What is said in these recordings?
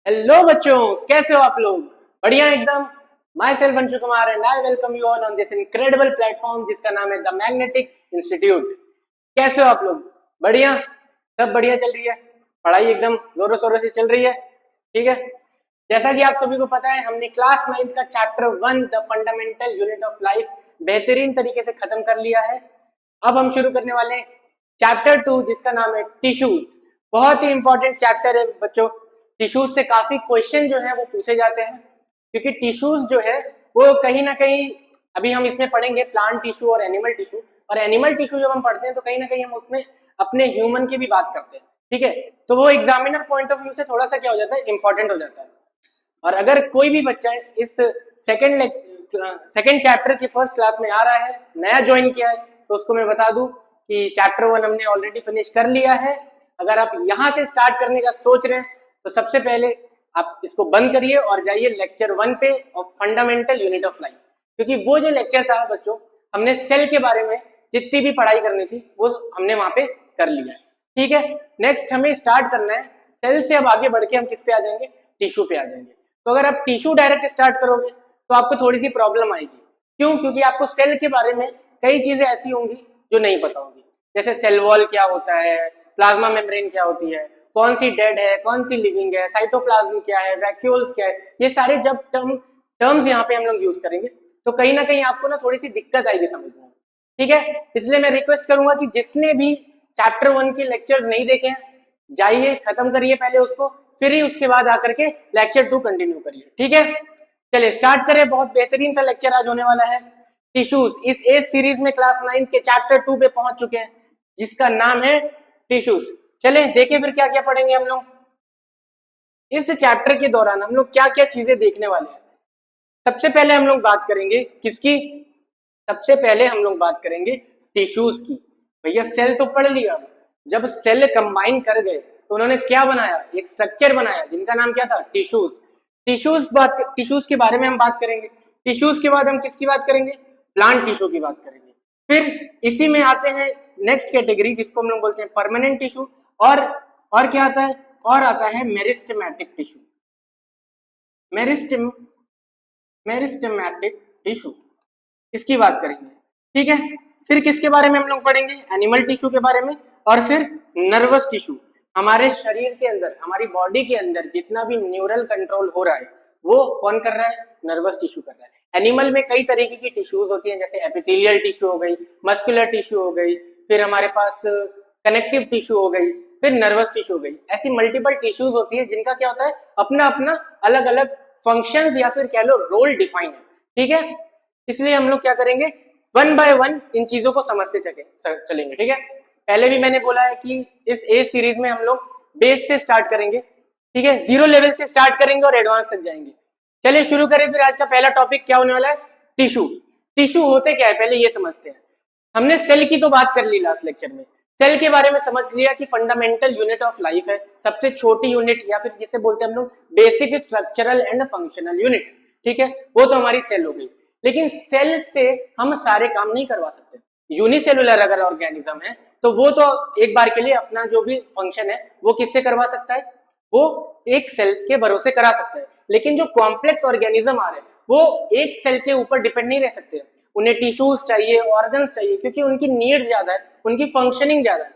Hello बच्चों, कैसे हो आप लोग? बढ़िया एकदम। My self Anshu Kumar and I welcome you all on this incredible platform जिसका नाम है द मैग्नेटिक इंस्टीट्यूट। कैसे हो आप लोग? बढ़िया, सब बढ़िया चल रही है। पढ़ाई एकदम जोरों शोरों से चल रही है। ठीक है, जैसा कि आप सभी को पता है, हमने क्लास 9th का chapter 1 the fundamental unit of life बेहतरीन तरीके से खत्म कर लिया है। अब हम शुरू करने वाले हैं चैप्टर 2 जिसका नाम है टिश्यूज। बहुत ही इंपॉर्टेंट चैप्टर है बच्चों। टिश्यूज से काफी क्वेश्चन जो है वो पूछे जाते हैं, क्योंकि टिश्यूज जो है वो कहीं ना कहीं, अभी हम इसमें पढ़ेंगे प्लांट टिश्यू और एनिमल टिश्यू। और एनिमल टिश्यू जब हम पढ़ते हैं तो कहीं ना कहीं हम उसमें अपने ह्यूमन की भी बात करते हैं। ठीक है, तो वो एग्जामिनर पॉइंट ऑफ व्यू से थोड़ा सा क्या हो जाता है, इंपॉर्टेंट हो जाता है। और अगर कोई भी बच्चा इस सेकेंड चैप्टर की फर्स्ट क्लास में आ रहा है, नया ज्वाइन किया है, तो उसको मैं बता दूं कि चैप्टर 1 हमने ऑलरेडी फिनिश कर लिया है। अगर आप यहां से स्टार्ट करने का सोच रहे हैं तो सबसे पहले आप इसको बंद करिए और जाइए लेक्चर 1 पे of fundamental unit of life, क्योंकि वो जो लेक्चर था बच्चों, हमने सेल के बारे में जितनी भी पढ़ाई करनी थी वो हमने वहां पे कर लिया है। ठीक है, नेक्स्ट हमें स्टार्ट करना है सेल से। अब आगे बढ़ के हम किस पे आ जाएंगे, टिश्यू पे आ जाएंगे। तो अगर आप टिश्यू डायरेक्ट स्टार्ट करोगे तो आपको थोड़ी सी प्रॉब्लम आएगी। क्यों? क्योंकि आपको सेल के बारे में कई चीजें ऐसी होंगी जो नहीं पता होगी, जैसे सेल वॉल क्या होता है, प्लाज्मा मेम्ब्रेन क्या होती है, कौन सी डेड है, कौन सी लिविंग है, साइटोप्लाज्म क्या है, वैक्यूल्स क्या है। ये सारे जब टर्म्स यहाँ पे हम लोग यूज करेंगे तो कहीं ना कहीं आपको ना थोड़ी सी दिक्कत आएगी समझने में। ठीक है, इसलिए मैं रिक्वेस्ट करूंगा कि जिसने भी चैप्टर 1 के लेक्चर्स नहीं देखे हैं, जाइए खत्म करिए पहले उसको, फिर ही उसके बाद आकर के लेक्चर 2 कंटिन्यू करिए। ठीक है, चलिए स्टार्ट करें। बहुत बेहतरीन सा लेक्चर आज होने वाला है टिश्यूज। इस एज सीरीज में क्लास 9th के चैप्टर 2 पे पहुंच चुके हैं जिसका नाम है टिश्यूज। चले देखिए फिर क्या क्या पढ़ेंगे हम लोग इस चैप्टर के दौरान। हम लोग क्या क्या चीजें देखने वाले हैं। सबसे पहले हम लोग बात करेंगे किसकी? सबसे पहले हम लोग बात करेंगे टिश्यूज की। भैया सेल तो पढ़ लिया, जब सेल कंबाइन कर गए तो उन्होंने क्या बनाया, एक स्ट्रक्चर बनाया जिनका नाम क्या था, टिश्यूज। टिश्यूज के बारे में हम बात करेंगे। टिश्यूज के बाद हम किसकी बात करेंगे, प्लांट टिश्यू की बात करेंगे। फिर इसी में आते हैं नेक्स्ट कैटेगरी जिसको हम लोग बोलते हैं परमानेंट टिश्यू। और क्या आता है, और आता है meristematic tissue. Meristem meristematic tissue, इसकी बात करेंगे। ठीक है, फिर किसके बारे में हम लोग पढ़ेंगे, एनिमल टिश्यू के बारे में। और फिर नर्वस टिश्यू, हमारे शरीर के अंदर, हमारी बॉडी के अंदर जितना भी न्यूरल कंट्रोल हो रहा है वो कौन कर रहा है, नर्वस टिश्यू कर रहा है। एनिमल में कई तरीके की टिश्यूज होती हैं, जैसे एपिथेलियल टिश्यू हो गई, मस्कुलर टिश्यू हो गई, फिर हमारे पास कनेक्टिव टिश्यू हो गई, फिर नर्वस टिश्यू हो गई। ऐसी मल्टीपल टिश्यूज होती है जिनका क्या होता है, अपना अपना अलग अलग फंक्शंस या फिर कह लो रोल डिफाइन है। ठीक है, इसलिए हम लोग क्या करेंगे, वन बाय वन इन चीजों को समझते चलेंगे। ठीक है, पहले भी मैंने बोला है कि इस ए सीरीज में हम लोग बेस से स्टार्ट करेंगे। ठीक है, जीरो लेवल से स्टार्ट करेंगे और एडवांस तक जाएंगे। चलिए शुरू करें फिर। आज का पहला टॉपिक क्या होने वाला है, टिश्यू। टिश्यू होते क्या है पहले ये समझते हैं। हमने सेल की तो बात कर ली लास्ट लेक्चर में, सेल के बारे में समझ लिया कि फंडामेंटल यूनिट ऑफ लाइफ है, सबसे छोटी यूनिट, या फिर जिसे बोलते हैं हम लोग basic structural and functional unit. ठीक है, वो तो हमारी सेल हो गई। लेकिन सेल से हम सारे काम नहीं करवा सकते। यूनिसेलुलर अगर ऑर्गेनिज्म है तो वो तो एक बार के लिए अपना जो भी फंक्शन है वो किससे करवा सकता है, वो एक सेल के भरोसे करा सकता है। लेकिन जो कॉम्प्लेक्स ऑर्गेनिज्म आ रहे हैं वो एक सेल के ऊपर डिपेंड नहीं रह सकते। उन्हें टिश्यूज चाहिए, ऑर्गन्स चाहिए, क्योंकि उनकी नीड्स ज्यादा है, उनकी फंक्शनिंग ज्यादा है।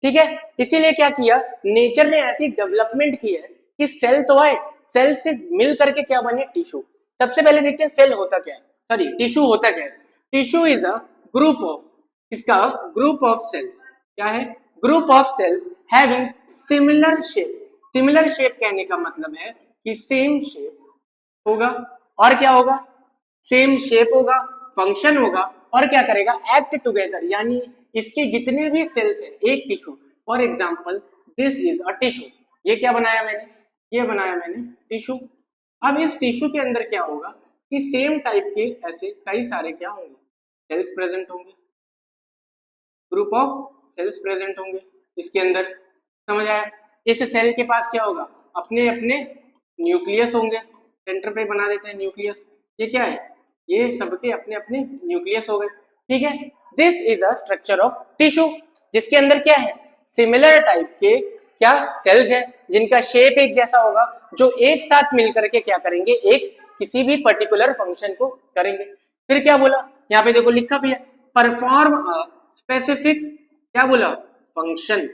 ठीक है, इसीलिए क्या किया, नेचर ने ऐसी डेवलपमेंट की है कि सेल तो आए, सेल से मिल करके क्या बने, टिश्यू। सबसे पहले देखते हैं सेल होता क्या है, सॉरी टिश्यू होता क्या है। Tissue is a group of, इसका ग्रुप ऑफ सेल्स क्या है, group of sales having similar shape. Similar shape कहने का मतलब है कि सेम शेप होगा, और क्या होगा, सेम शेप होगा, फंक्शन होगा, और क्या करेगा, एक्ट टुगेदर। यानी इसके जितने भी सेल्स हैं, एक tissue, for example this is a tissue. ये क्या बनाया मैंने, ये बनाया मैंने टिश्यू। अब इस टिश्यू के अंदर क्या होगा कि सेम टाइप के ऐसे कई सारे क्या होंगे, सेल्स प्रेजेंट होंगे, ग्रुप ऑफ सेल्स प्रेजेंट होंगे इसके अंदर। समझ आया? इस सेल के पास क्या होगा, अपने अपने न्यूक्लियस होंगे, सेंटर पे बना देते हैं न्यूक्लियस। ये क्या है, ये सबके अपने अपने न्यूक्लियस हो गए। ठीक है, this is a structure of tissue जिसके अंदर क्या है, सिमिलर टाइप के क्या सेल्स है जिनका शेप एक जैसा होगा, जो एक साथ मिलकर के क्या करेंगे, एक किसी भी पर्टिकुलर फंक्शन को करेंगे। फिर क्या बोला, यहाँ पे देखो लिखा भी है, परफॉर्म अ स्पेसिफिक क्या बोला, फंक्शन।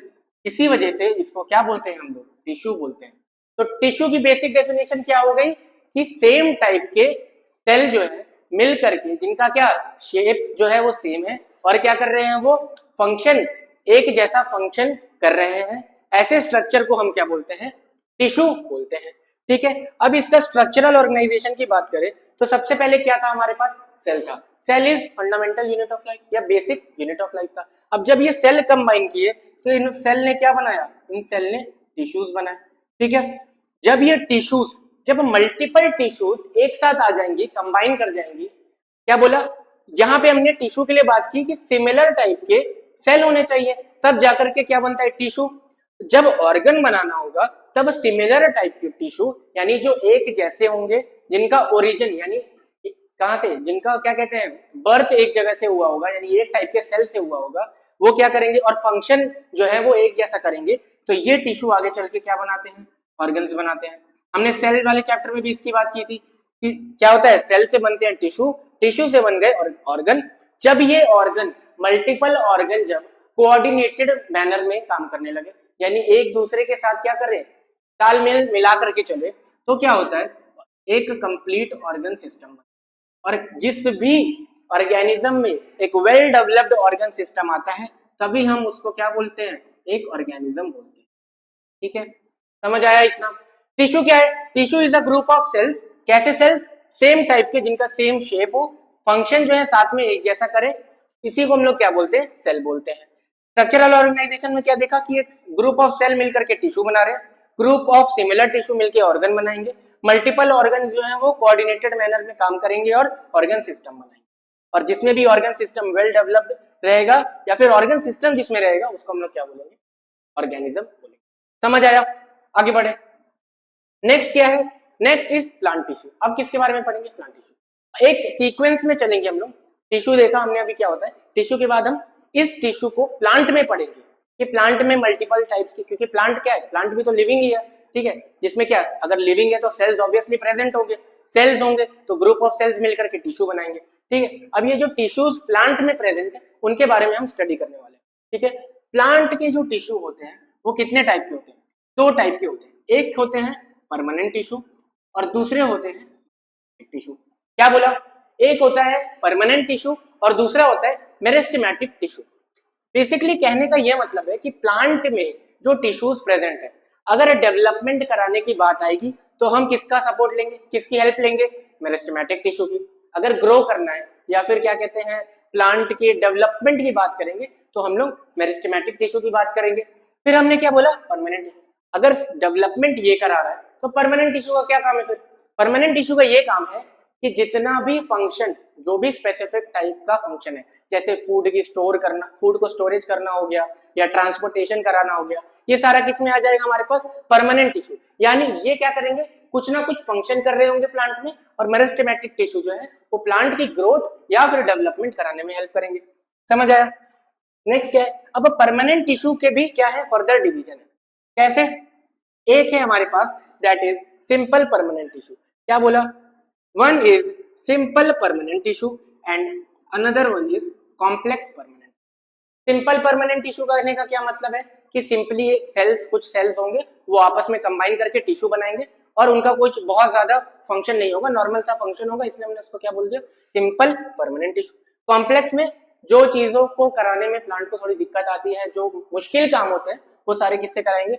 इसी वजह से इसको क्या बोलते हैं हम लोग, टिश्यू बोलते हैं। तो टिश्यू की बेसिक डेफिनेशन क्या हो गई कि सेम टाइप के सेल जो है मिल करके जिनका क्या शेप जो है वो सेम है और क्या कर रहे हैं, वो फंक्शन एक जैसा फंक्शन कर रहे हैं, ऐसे स्ट्रक्चर को हम क्या बोलते हैं, टिश्यू बोलते हैं। ठीक है, अब इसका स्ट्रक्चरल ऑर्गेनाइजेशन की बात करें तो सबसे पहले क्या था हमारे पास, सेल था। Cell is fundamental unit of life या बेसिक यूनिट ऑफ लाइफ था। अब जब ये सेल कंबाइन किए तो इन सेल ने क्या बनाया, इन सेल ने टिश्यूज बनाए। ठीक है, जब ये टिश्यूज, जब मल्टीपल टिश्यूज एक साथ आ जाएंगी, कंबाइन कर जाएंगी, क्या बोला, यहां पे हमने टिश्यू के लिए बात की कि सिमिलर टाइप के सेल होने चाहिए, तब जाकर के क्या बनता है, टिश्यू। जब ऑर्गन बनाना होगा तब सिमिलर टाइप के टिश्यू यानी जो एक जैसे होंगे, जिनका ओरिजिन यानी कहां से, जिनका क्या कहते हैं, बर्थ एक जगह से हुआ होगा, यानी एक टाइप के सेल से हुआ होगा, वो क्या करेंगे और फंक्शन जो है वो एक जैसा करेंगे, तो ये टिश्यू आगे चल के क्या बनाते हैं, ऑर्गन्स बनाते हैं। हमने सेल वाले चैप्टर में भी इसकी बात की थी कि क्या होता है, सेल से बनते हैं टिश्यू, टिश्यू से बन गए ऑर्गन। जब ये ऑर्गन, मल्टीपल ऑर्गन जब कोऑर्डिनेटेड मैनर में काम करने लगे, यानी एक दूसरे के साथ क्या करें, तालमेल मिला करके चले, तो क्या होता है, एक कंप्लीट ऑर्गन सिस्टम। और जिस भी ऑर्गेनिज्म में एक वेल डेवलप्ड ऑर्गन सिस्टम आता है, तभी हम उसको क्या बोलते हैं, एक ऑर्गेनिज्म बोलते हैं। ठीक है, समझ आया इतना। टिश्यू क्या है, tissue is a group of cells, कैसे सेल्स, सेम टाइप के जिनका सेम शेप हो, फंक्शन जो है साथ में एक जैसा करे, इसी को हम लोग क्या बोलते हैं, सेल बोलते हैं। स्ट्रक्चरल ऑर्गेनाइजेशन में क्या देखा कि एक ग्रुप ऑफ सेल मिलकर के टिश्यू बना रहे हैं, ग्रुप ऑफ सिमिलर टिश्यू मिलकर ऑर्गन बनाएंगे, मल्टीपल ऑर्गन जो है वो कोऑर्डिनेटेड मैनर में काम करेंगे और ऑर्गन सिस्टम बनाएंगे। और जिसमें भी ऑर्गन सिस्टम वेल डेवलप्ड रहेगा या फिर ऑर्गन सिस्टम जिसमें रहेगा उसको हम लोग क्या बोलेंगे, ऑर्गेनिज्म बोलेंगे। समझ आया, आगे बढ़े। नेक्स्ट क्या है, नेक्स्ट इज प्लांट टिश्यू। अब किसके बारे में पढ़ेंगे, प्लांट टिश्यू। एक सीक्वेंस में चलेंगे हम लोग। टिश्यू देखा हमने अभी क्या होता है, टिश्यू के बाद हम इस टिश्यू को प्लांट में पढ़ेंगे कि प्लांट में मल्टीपल टाइप्स के, क्योंकि प्लांट क्या है, प्लांट भी तो लिविंग ही है। ठीक है, जिसमें क्या, अगर लिविंग है तो सेल्स ऑब्वियसली प्रेजेंट होंगे, सेल्स होंगे तो ग्रुप ऑफ सेल्स मिलकर के टिश्यू बनाएंगे। ठीक है, अब ये जो टिश्यूज प्लांट में प्रेजेंट है उनके बारे में हम स्टडी करने वाले हैं। ठीक है, प्लांट के जो टिश्यू होते हैं वो कितने टाइप के होते हैं, दो टाइप के होते हैं। एक होते हैं परमानेंट टिश्यू और दूसरे होते हैं टिश्यू। क्या बोला, एक होता है परमानेंट टिश्यू और दूसरा होता है मेरिस्टेमेटिक टिश्यू। बेसिकली कहने का यह मतलब है कि प्लांट में जो टिश्यूज प्रेजेंट है, अगर डेवलपमेंट कराने की बात आएगी तो हम किसका सपोर्ट लेंगे, किसकी हेल्प लेंगे, मेरिस्टेमेटिक टिश्यू की। अगर ग्रो करना है या फिर क्या कहते हैं प्लांट की डेवलपमेंट की बात करेंगे तो हम लोग मेरिस्टेमेटिक टिश्यू की बात करेंगे। फिर हमने क्या बोला, परमानेंट टिश्यू। अगर डेवलपमेंट ये करा रहा है तो परमानेंट टिश्यू का क्या काम है, फिर परमानेंट टिश्यू का ये काम है कि जितना भी फंक्शन, जो भी स्पेसिफिक टाइप का फंक्शन है, जैसे फूड की स्टोर करना, फूड को स्टोरेज करना हो गया या ट्रांसपोर्टेशन कराना हो गया, ये सारा किस में आ जाएगा हमारे पास, परमानेंट टिश्यू। यानी ये क्या करेंगे, कुछ ना कुछ फंक्शन कर रहे होंगे प्लांट में, और मेरिस्टेमेटिक टिश्यू जो है वो प्लांट की ग्रोथ या फिर डेवलपमेंट कराने में हेल्प करेंगे। समझ आया। नेक्स्ट क्या है, अब परमानेंट टिश्यू के भी क्या है, फर्दर डिवीजन है। कैसे, एक है हमारे पास that is simple permanent tissue. क्या बोला, one is simple permanent tissue and another one is complex permanent। Simple permanent tissue करने का क्या मतलब है कि सिंपली सेल्स, कुछ सेल्स होंगे वो आपस में कंबाइन करके टिश्यू बनाएंगे और उनका कुछ बहुत ज्यादा फंक्शन नहीं होगा, नॉर्मल सा फंक्शन होगा, इसलिए हमने उसको क्या बोल दिया, सिंपल परमानेंट टिश्यू। कॉम्प्लेक्स में जो चीजों को कराने में प्लांट को थोड़ी दिक्कत आती है, जो मुश्किल काम होते हैं, वो सारे किससे कराएंगे,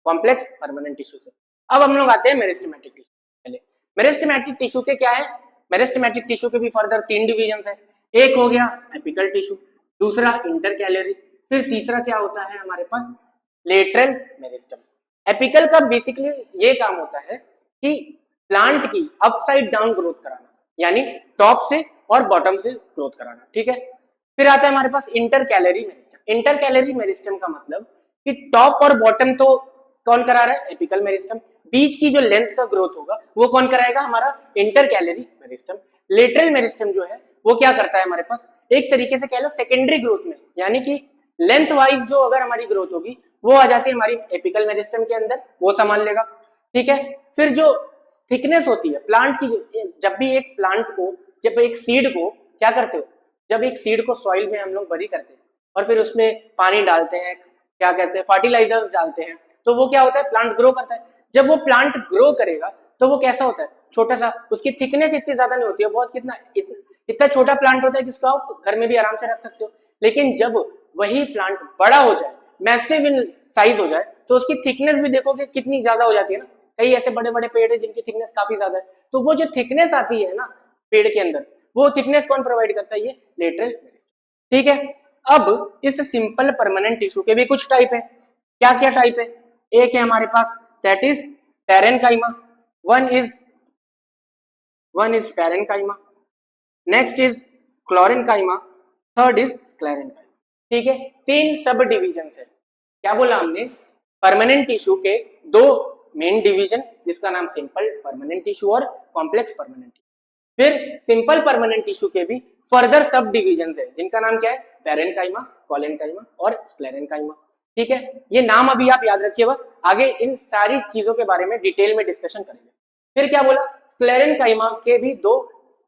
कॉम्प्लेक्स परमानेंट टिश्यू से। अब हम लोग आते हैं मेरिस्टेमेटिक टिश्यू। पहले मेरिस्टेमेटिक टिश्यू के क्या है, मेरिस्टेमेटिक टिश्यू के भी फर्दर 3 डिवीजन है। एक हो गया एपिकल टिश्यू, दूसरा इंटरकैलरी, फिर तीसरा क्या होता है हमारे पास, लेटरल मेरिस्टम। एपिकल का बेसिकली ये काम होता है कि प्लांट की अपसाइड डाउन ग्रोथ कराना, यानी टॉप से और बॉटम से ग्रोथ कराना। ठीक है, फिर आता है हमारे पास इंटरकैलरी मेरिस्टम। इंटरकैलरी मेरिस्टम का मतलब कि टॉप और बॉटम तो कौन करा रहा है, एपिकल मेरिस्टम। बीच की जो लेंथ का ग्रोथ होगा वो कौन कराएगा, हमारा इंटरकैलरी मेरिस्टम। लेटरल मेरिस्टम जो है वो क्या करता है हमारे पास, एक तरीके से कह लो सेकेंडरी ग्रोथ में, यानी कि लेंथ वाइज जो अगर हमारी ग्रोथ होगी वो आ जाती है हमारी एपिकल मेरिस्टम के अंदर, वो संभाल लेगा, ठीक है। फिर जो थिकनेस होती है प्लांट की, जब भी एक प्लांट को, जब एक सीड को क्या करते हो, जब एक सीड को सॉइल में हम लोग बरी करते हैं और फिर उसमें पानी डालते हैं, क्या कहते हैं, फर्टिलाइजर्स डालते हैं, तो वो क्या होता है, प्लांट ग्रो करता है। जब वो प्लांट ग्रो करेगा तो वो कैसा होता है, छोटा सा, उसकी थिकनेस इतनी ज्यादा नहीं होती है, बहुत कितना इतना छोटा प्लांट होता है कि उसको आप घर में भी आराम से रख सकते हो। लेकिन जब वही प्लांट बड़ा हो जाए, मैसिव इन साइज हो जाए, तो उसकी थिकनेस भी देखोगे कितनी ज्यादा हो जाती है ना। कई ऐसे बड़े बड़े पेड़ है जिनकी थिकनेस काफी ज्यादा है, तो वो जो थिकनेस आती है ना पेड़ के अंदर, वो थिकनेस कौन प्रोवाइड करता है, ये लेटरल मेरिस्टम, ठीक है। अब इस सिंपल परमानेंट टिश्यू के भी कुछ टाइप है। क्या क्या टाइप है, एक है हमारे पास that is parenchyma, one is parenchyma, next is collenchyma, third is sclerenchyma, ठीक है। तीन सब डिविजन है। क्या बोला हमने, परमानेंट टिश्यू के दो मेन डिवीजन, जिसका नाम सिंपल परमानेंट टिश्यू और कॉम्प्लेक्स परमानेंट टिश्यू। फिर सिंपल परमानेंट टिश्यू के भी फर्दर सब डिविजन है, जिनका नाम क्या है, पैरेनकाइमा, कोलेनकाइमा और स्क्लेरेनकाइमा, ठीक है। ये नाम अभी आप याद रखिए, बस आगे इन सारी चीजों के बारे में डिटेल में डिस्कशन करेंगे। फिर क्या बोला, स्क्लेरेनकाइमा के भी दो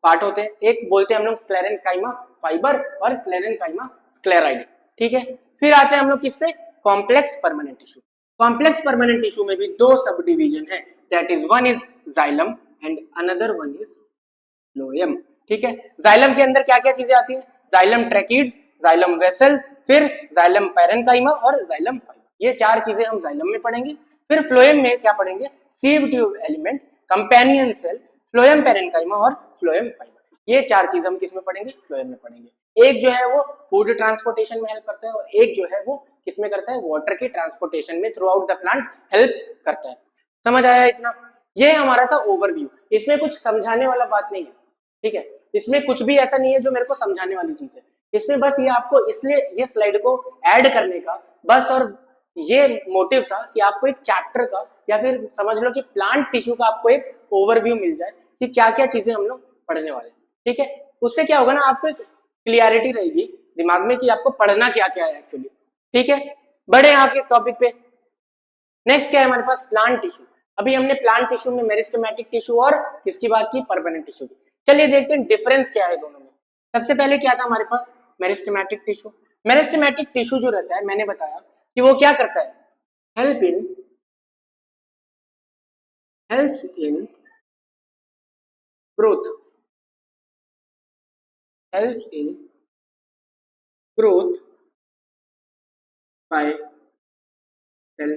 पार्ट होते हैं, एक बोलते हैं हम लोग स्क्लेरेनकाइमा फाइबर और स्क्लेरेनकाइमा स्क्लेराइड, ठीक है। फिर आते हैं हम लोग किस पे, complex permanent tissue. Complex permanent tissue में भी दो सब डिवीजन है, that is one is xylem and another one is phloem, ठीक है। जाइलम के अंदर क्या क्या चीजें आती हैं, जाइलम ट्रैकिड्स, जाइलम वेसल, फिर जाइलम पैरेनकाइमा और जाइलम फाइबर, ये चार चीजें हम जाइलम में पढ़ेंगे। फिर फ्लोएम में क्या पढ़ेंगे, sieve tube element, companion cell, phloem parenchyma और फ्लोएम फाइबर, ये चार चीज हम किस में पढ़ेंगे, फ्लोएम में पढ़ेंगे। एक जो है वो फूड ट्रांसपोर्टेशन में हेल्प करता है और एक जो है वो किसमें करता है, वाटर की ट्रांसपोर्टेशन में through out the plant help करता है। समझ आया इतना, ये हमारा था ओवरव्यू, इसमें कुछ समझाने वाला बात नहीं है, ठीक है। इसमें कुछ भी ऐसा नहीं है जो मेरे को समझाने वाली चीज है, इसमें बस ये आपको इसलिए ये स्लाइड को ऐड करने का बस और ये मोटिव था कि आपको एक चैप्टर का या फिर समझ लो कि प्लांट टिश्यू का आपको एक ओवरव्यू मिल जाए कि क्या क्या चीजें हम लोग पढ़ने वाले हैं, ठीक है। उससे क्या होगा ना, आपको एक क्लियरिटी रहेगी दिमाग में कि आपको पढ़ना क्या क्या है एक्चुअली, ठीक है। बड़े आगे टॉपिक पे, नेक्स्ट क्या है हमारे पास, प्लांट टिश्यू। अभी हमने प्लांट टिश्यू में मेरिस्टेमेटिक टिश्यू और किसकी बात की, परमानेंट टिश्यू की। चलिए देखते हैं डिफरेंस क्या है दोनों में। सबसे पहले क्या था हमारे पास, मेरिस्टेमेटिक टिश्यू। मेरिस्टेमेटिक टिश्यू जो रहता है, मैंने बताया कि वो क्या करता है, helps in growth, helps in growth by cell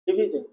division.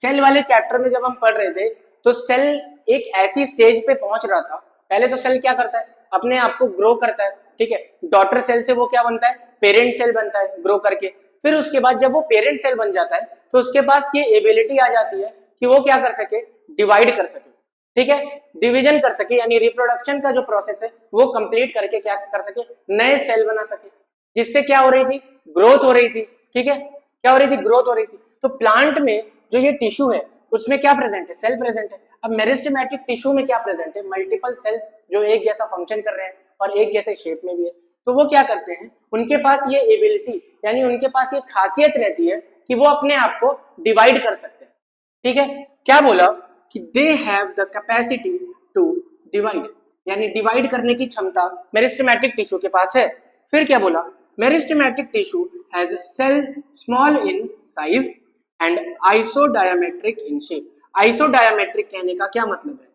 Cell वाले चैप्टर में जब हम पढ़ रहे थे तो सेल एक ऐसी स्टेज पे पहुंच रहा था, पहले तो सेल क्या करता है, अपने आप को ग्रो करता है, ठीक है। डॉटर सेल से वो क्या बनता है, पेरेंट सेल बनता है ग्रो करके। फिर उसके बाद जब वो पेरेंट सेल बन जाता है तो उसके पास ये एबिलिटी आ जाती है कि वो क्या कर सके, डिवाइड कर सके, ठीक है, डिवीजन कर सके, यानी रिप्रोडक्शन का जो प्रोसेस है वो कंप्लीट करके क्या कर सके, नए सेल बना सके, जिससे क्या हो रही थी, ग्रोथ हो रही थी, ठीक है। क्या हो रही थी, ग्रोथ हो रही थी। तो प्लांट में जो ये टिश्यू है उसमें क्या प्रेजेंट है, सेल प्रेजेंट है। अब मेरिस्टेमेटिक टिश्यू में क्या प्रेजेंट है, मल्टीपल सेल्स जो एक जैसा फंक्शन कर रहे हैं और एक जैसे शेप में भी है। तो वो क्या करते हैं, उनके पास ये एबिलिटी यानी उनके पास ये खासियत रहती है कि वो अपने आप को डिवाइड कर सकते हैं, ठीक है। क्या बोला कि they have the capacity to divide, यानी डिवाइड करने की क्षमता मेरिस्टेमेटिक टिश्यू के पास है। फिर क्या बोला, meristematic tissue has cell small in size and isodiametric in shape. Isodiametric कहने का क्या मतलब है,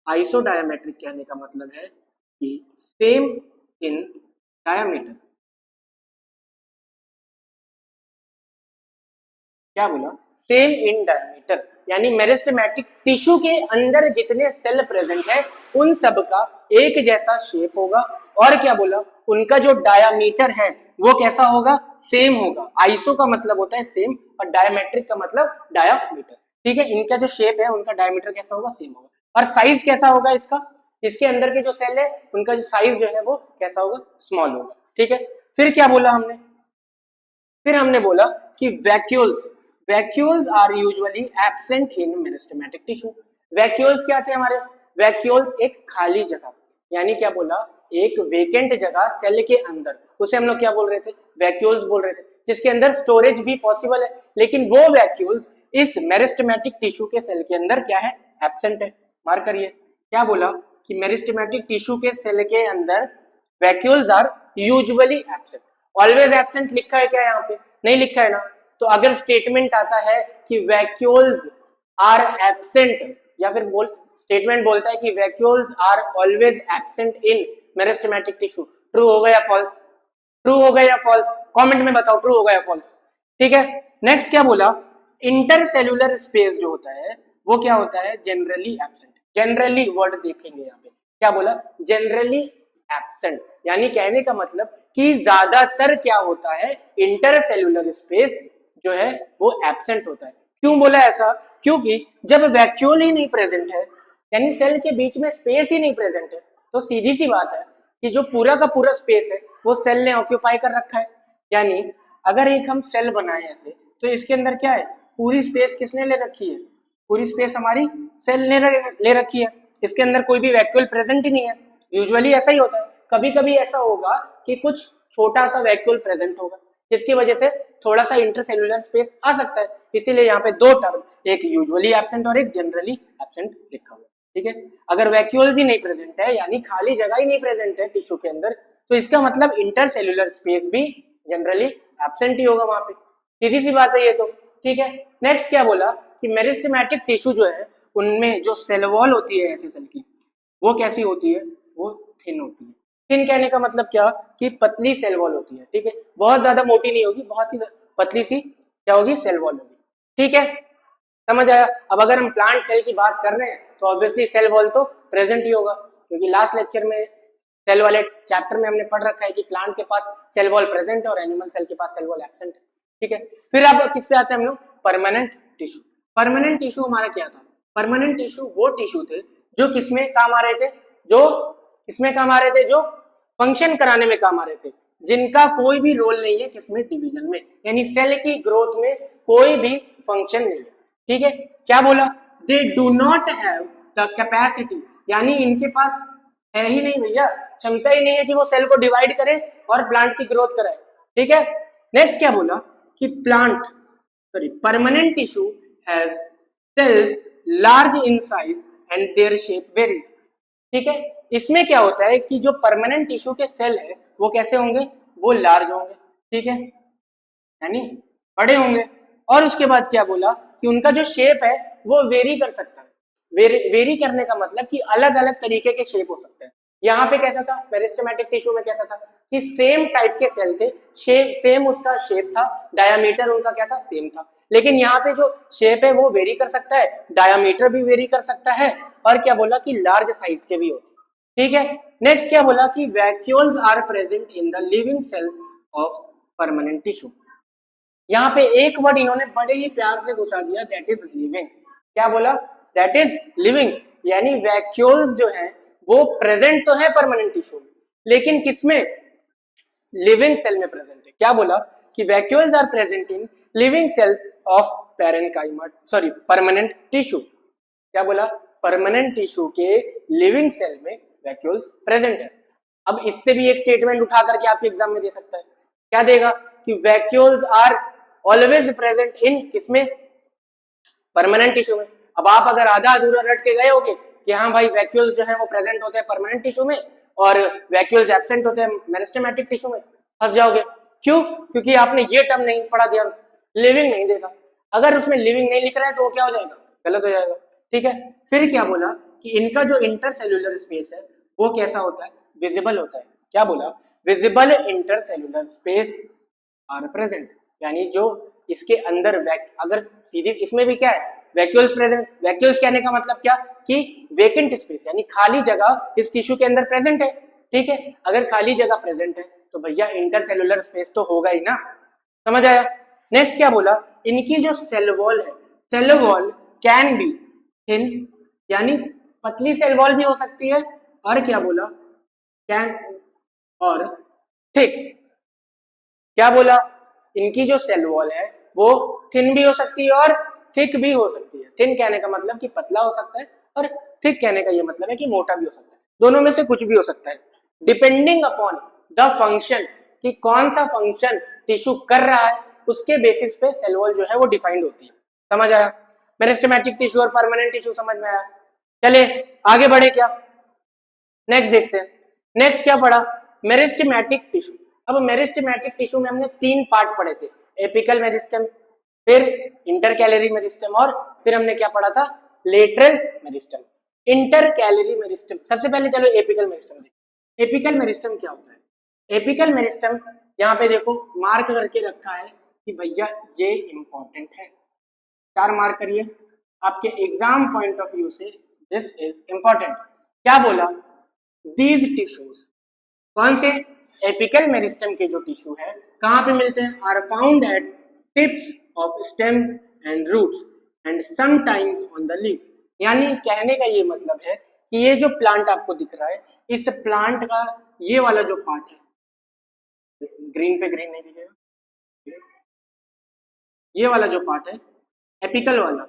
आइसोडायमेट्रिक कहने का मतलब है कि सेम इन डायमीटर। क्या बोला, सेम इन डायमीटर, यानी मेरिस्टेमेटिक टिश्यू के अंदर जितने सेल प्रेजेंट है उन सब का एक जैसा शेप होगा। और क्या बोला, उनका जो डायामीटर है वो कैसा होगा, सेम होगा। आइसो का मतलब होता है सेम और डायमेट्रिक का मतलब डायामीटर, ठीक है। इनका जो शेप है उनका डायमीटर कैसा होगा, सेम होगा। और साइज कैसा होगा इसका, इसके अंदर के जो सेल है उनका जो साइज जो है वो कैसा होगा, स्मॉल होगा, ठीक है। फिर क्या बोला हमने, फिर हमने बोला कि vacuoles are usually absent in meristematic tissue. Vacuoles क्या थे हमारे, वैक्यूल्स एक खाली जगह यानी क्या बोला, एक वेकेंट जगह सेल के अंदर, उसे हम लोग क्या बोल रहे थे, वैक्यूल्स बोल रहे थे, जिसके अंदर स्टोरेज भी पॉसिबल है, लेकिन वो वैक्यूल्स इस मेरिस्टेमेटिक टिश्यू के सेल के अंदर क्या है, एब्सेंट है। मार्क करिए, क्या बोला कि मेरिस्टेमेटिक टिश्यू के सेल के अंदर vacuoles are usually absent. Always absent लिखा है क्या यहाँ पे, नहीं लिखा है ना। तो अगर स्टेटमेंट आता है कि वैक्यूल्स आर एब्सेंट, या फिर स्टेटमेंट बोलता है कि vacuoles are always absent in meristematic tissue, true होगा या फॉल्स, ट्रू होगा या फॉल्स, कमेंट में बताओ ट्रू होगा या फॉल्स। ठीक है, नेक्स्ट क्या बोला, इंटरसेल्यूलर स्पेस जो होता है वो क्या होता है, जनरली एब्सेंट। जनरली वर्ड देखेंगे यहाँ पे, क्या बोला, जनरली एब्सेंट, यानी कहने का मतलब कि ज्यादातर क्या होता है, इंटरसेल्यूलर स्पेस जो है वो एब्सेंट होता है। क्यों बोला ऐसा, क्योंकि जब वैक्यूल ही नहीं प्रेजेंट है, यानी सेल के बीच में स्पेस ही नहीं प्रेजेंट है, तो सीधी सी बात है कि जो पूरा का पूरा स्पेस है वो सेल ने ऑक्यूपाई कर रखा है। यानी अगर एक हम सेल बनाए ऐसे, तो इसके अंदर क्या है, पूरी स्पेस किसने ले रखी है, पूरी स्पेस हमारी सेल ने ले रखी है, इसके अंदर कोई भी वैक्यूल प्रेजेंट ही नहीं है। यूजुअली ऐसा ही होता है, कभी कभी ऐसा होगा कि कुछ छोटा सा वैक्यूल प्रेजेंट होगा, जिसकी वजह से थोड़ा सा इंटरसेल्यूलर स्पेस आ सकता है, इसीलिए यहाँ पे दो टर्म, एक यूजुअली एब्सेंट और एक जनरली एब्सेंट लिखा हुआ है। ठीक है, अगर वैक्यूल्स ही नहीं प्रेजेंट है, यानी खाली जगह ही नहीं प्रेजेंट है टिश्यू के अंदर, तो इसका मतलब इंटरसेल्यूलर स्पेस भी जनरली एब्सेंट ही होगा वहां पे, सीधी सी बात है ये तो। ठीक है, नेक्स्ट क्या बोला कि मेरिस्टेमेटिक टिश्यू जो है उनमें जो सेल वॉल होती है ऐसे सेल की, वो कैसी होती है, वो थिन होती है। थिन कहने का मतलब क्या, कि पतली सेल वॉल होती है। ठीक है, बहुत ज्यादा मोटी नहीं होगी, बहुत ही पतली सी क्या होगी, सेल वॉल होगी। ठीक है, समझ आया। अब अगर हम प्लांट सेल की बात कर रहे हैं तो ऑब्वियसली सेल वॉल तो प्रेजेंट ही होगा, क्योंकि लास्ट लेक्चर में सेल वाले चैप्टर में हमने पढ़ रखा है कि प्लांट के पास सेल वॉल प्रेजेंट है और एनिमल सेल के पास सेल वॉल एब्सेंट है। ठीक है, फिर अब किस पे आते हैं हम लोग, परमानेंट टिश्यू। परमानेंट टिश्यू हमारा क्या था, परमानेंट टिश्यू वो टिश्यू थे जो किसमें काम आ रहे थे, जो किसमें काम आ रहे थे, जो फंक्शन कराने में काम आ रहे थे, जिनका कोई भी रोल नहीं है किसमें, डिवीजन में, यानी सेल की ग्रोथ में कोई भी फंक्शन नहीं है। ठीक है, क्या बोला, they do not have the capacity, यानी इनके पास है ही नहीं भैया, क्षमता ही नहीं है कि वो सेल को डिवाइड करे और प्लांट की ग्रोथ कराए। ठीक है, नेक्स्ट क्या बोला कि plant sorry permanent tissue has cells large in size and their shape varies. ठीक है, इसमें क्या होता है कि जो परमानेंट टिश्यू के सेल है वो कैसे होंगे, वो लार्ज होंगे। ठीक है, यानी बड़े होंगे, और उसके बाद क्या बोला कि उनका जो शेप है वो वेरी कर सकता है। वेरी करने का मतलब कि अलग अलग तरीके के शेप हो सकते हैं। यहाँ पे कैसा था, मेरिस्टेमेटिक टिश्यू में कैसा था कि सेम टाइप के सेल थे, सेम उसका शेप था, डायामीटर उनका क्या था, सेम था, लेकिन यहाँ पे जो शेप है वो वेरी कर सकता है, डायामीटर भी वेरी कर सकता है, और क्या बोला कि लार्ज साइज के भी होते हैं। ठीक है, नेक्स्ट क्या बोला कि vacuoles are present in the living cell of permanent tissue. यहाँ पे एक वर्ड इन्होंने बड़े ही प्यार से घुसा दिया, दैट इज लिविंग। क्या बोला, दैट इज लिविंग, यानी वैक्यूल्स जो है वो प्रेजेंट तो है परमानेंट टिश्यू में, लेकिन किसमें, लिविंग सेल में प्रेजेंट है। क्या बोला कि vacuoles are present in living cells of parenchyma sorry permanent tissue. क्या बोला, परमानेंट टिश्यू के लिविंग सेल में वैक्यूल्स प्रेजेंट है। अब इससे भी एक स्टेटमेंट उठा करके आपके एग्जाम में दे सकता है, क्या देगा कि vacuoles are always present in किसमें, परमानेंट टिश्यू में। अब आप अगर आधा अधूरा रट के गए होगे कि हाँ भाई वैक्यूल्स जो है वो प्रेजेंट होते हैं परमानेंट टिश्यू में और वैक्यूल्स एब्सेंट होते हैं मेरिस्टेमेटिक टिश्यू में, फंस जाओगे। क्यों, क्योंकि आपने ये टर्म नहीं पढ़ा, ध्यान से, लिविंग नहीं देखा। अगर उसमें लिविंग नहीं लिख रहा है तो वो क्या हो जाएगा, गलत हो जाएगा। ठीक है, फिर क्या बोला कि इनका जो इंटरसेल्यूलर स्पेस है वो कैसा होता है, विजिबल होता है। क्या बोला, visible intercellular space are present, यानी जो इसके अंदर अगर सीधी इसमें भी क्या है, वैक्यूल्स प्रेजेंट। वैक्यूल्स कहने का मतलब क्या कि वेकेंट स्पेस, यानी खाली जगह इस टिश्यू के अंदर प्रेजेंट है। ठीक है, अगर खाली जगह प्रेजेंट है तो भैया इंटरसेल्यूलर स्पेस तो होगा ही ना, समझ आया। नेक्स्ट क्या बोला, इनकी जो सेल वॉल है, cell wall can be thin, यानी पतली सेल वॉल भी हो सकती है, और क्या बोला, कैन और थिक। क्या बोला, इनकी जो सेल वॉल है वो थिन भी हो सकती है और थिक भी हो सकती है। थिन कहने का मतलब कि पतला हो सकता है और थिक कहने का ये मतलब है कि मोटा भी हो सकता है। दोनों में से कुछ भी हो सकता है, डिपेंडिंग अपॉन द फंक्शन, कि कौन सा फंक्शन टिश्यू कर रहा है उसके बेसिस पे सेल वॉल जो है वो डिफाइंड होती है। समझ आया? मेरिस्टेमेटिक टिश्यू और परमानेंट टिश्यू समझ में आया? चले आगे बढ़े क्या, नेक्स्ट देखते हैं। नेक्स्ट क्या पढ़ा, मेरिस्टेमेटिक टिश्यू। अब मेरिस्टेमेटिक टिश्यू में हमने 3 पार्ट पढ़े थे, एपिकल मेरिस्टेम, फिर इंटरकैलरी मेरिस्टेम, और फिर हमने क्या पढ़ा था, लेटरल मेरिस्टेम। इंटरकैलरी मेरिस्टेम, सबसे पहले चलो एपिकल मेरिस्टेम देखो। एपिकल मेरिस्टेम क्या होता है? एपिकल मेरिस्टेम यहाँ पे देखो मार्क करके रखा है कि भैया ये इंपॉर्टेंट है, 4 मार्क करिए, आपके एग्जाम पॉइंट ऑफ व्यू से दिस इज इंपॉर्टेंट। क्या बोला, दीज टिश्यूज, कौन से, एपिकल मेरिस्टेम के जो टिश्यू है कहां पे मिलते हैं, are found at tips of stem and roots and sometimes on the leaves. यानी कहने का ये मतलब है कि ये जो प्लांट आपको दिख रहा है, इस प्लांट का ये वाला जो पार्ट है, ग्रीन पे ग्रीन नहीं दिखेगा, ये वाला जो पार्ट है एपिकल वाला,